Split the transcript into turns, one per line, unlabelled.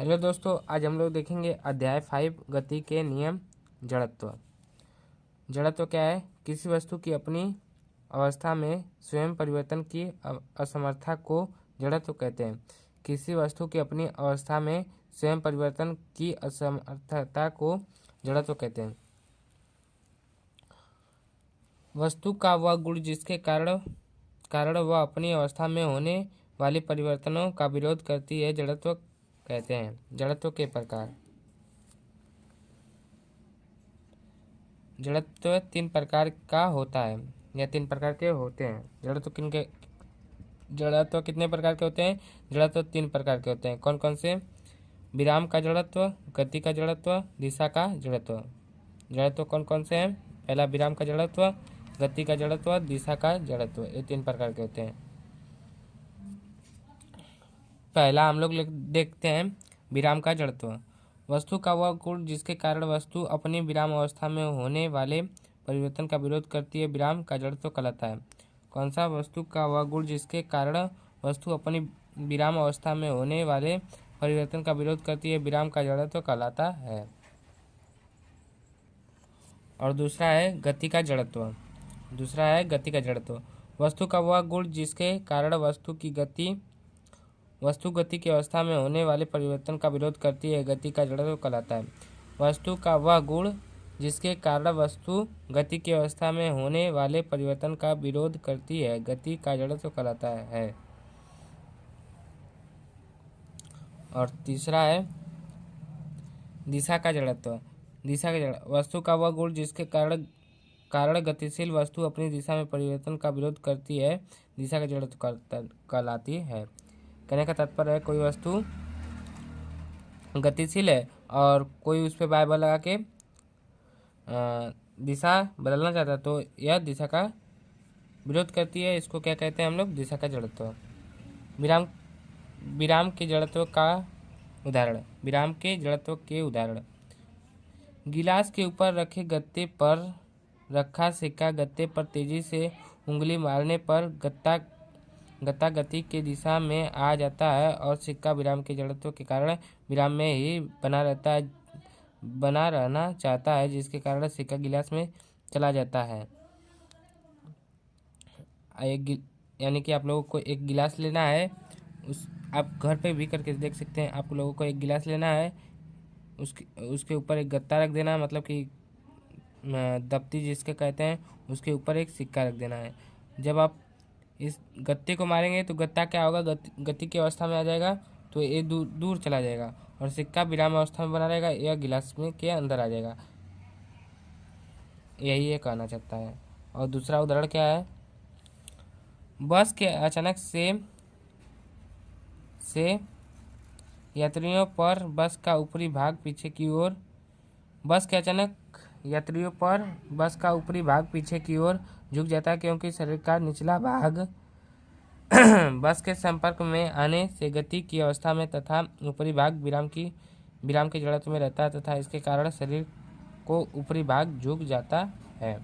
Hello दोस्तों, आज हम लोग देखेंगे अध्याय 5 गति के नियम। जड़त्व। जड़त्व क्या है? किसी वस्तु की अपनी अवस्था में स्वयं परिवर्तन की असमर्थता को जड़त्व कहते हैं। किसी वस्तु की अपनी अवस्था में स्वयं परिवर्तन की असमर्थता को जड़त्व कहते हैं। वस्तु का वह गुण जिसके कारण वह अपनी अवस्था में होने वाले परिवर्तनों का विरोध करती है, जड़त्व कहते हैं। जड़त्व के प्रकार। जड़त्व 3 प्रकार का होता है या 3 प्रकार के होते हैं। जड़त्व कितने प्रकार के होते हैं? जड़त्व 3 प्रकार के होते हैं। कौन कौन से? विराम का जड़त्व, गति का जड़त्व, दिशा का जड़त्व। जड़त्व कौन कौन से हैं? पहला विराम का जड़त्व, गति का जड़त्व, दिशा का जड़त्व। ये 3 प्रकार के होते हैं। पहला हम लोग देखते हैं विराम का जड़त्व। वस्तु का वह गुण जिसके कारण वस्तु अपनी विराम अवस्था में होने वाले परिवर्तन का विरोध करती है, विराम का जड़त्व कहलाता है। कौन सा? वस्तु का वह गुण जिसके कारण वस्तु अपनी विराम अवस्था में होने वाले परिवर्तन का विरोध करती है, विराम का जड़त्व कहलाता है। और दूसरा है गति का जड़त्व। वस्तु का वह गुण जिसके कारण वस्तु गति की अवस्था में होने वाले परिवर्तन का विरोध करती है, गति का जड़त्व कहलाता है। वस्तु का वह गुण जिसके कारण वस्तु गति की अवस्था में होने वाले परिवर्तन का विरोध करती है, गति का जड़त्व कहलाता है। और तीसरा है दिशा का जड़त्व। वस्तु का वह गुण जिसके कारण गतिशील वस्तु अपनी दिशा में परिवर्तन का विरोध करती है, दिशा का जड़त्व कहलाती है। कहने का तात्पर्य है, कोई वस्तु गतिशील है और कोई उस पर बाय बल लगा के दिशा बदलना चाहता है, तो यह दिशा का विरोध करती है। इसको क्या कहते हैं हम लोग? दिशा का जड़त्व। विराम के जड़त्व के उदाहरण। गिलास के ऊपर रखे गत्ते पर रखा सिक्का गत्ते पर तेजी से उंगली मारने पर गत्ता गति की दिशा में आ जाता है और सिक्का विराम के जड़त्व के कारण विराम में ही बना रहना चाहता है, जिसके कारण सिक्का गिलास में चला जाता है। यानी कि आप लोगों को एक गिलास लेना है, आप घर पे भी करके देख सकते हैं। आप लोगों को एक गिलास लेना है, उसके ऊपर एक गत्ता रख देना है, मतलब कि दप्ती जिसके कहते हैं, उसके ऊपर एक सिक्का रख देना है। जब आप इस गत्ते को मारेंगे तो गत्ता क्या होगा? गति की अवस्था में आ जाएगा, तो ये दूर चला जाएगा और सिक्का विराम अवस्था में बना रहेगा, यह गिलास में के अंदर आ जाएगा। यही ये कहना चाहता है। और दूसरा उदाहरण क्या है? बस के अचानक से यात्रियों पर बस का ऊपरी भाग पीछे की ओर झुक जाता है, क्योंकि शरीर का निचला भाग बस के संपर्क में आने से गति की अवस्था में तथा ऊपरी भाग विराम के जड़त्व में रहता है तथा इसके कारण शरीर को ऊपरी भाग झुक जाता है।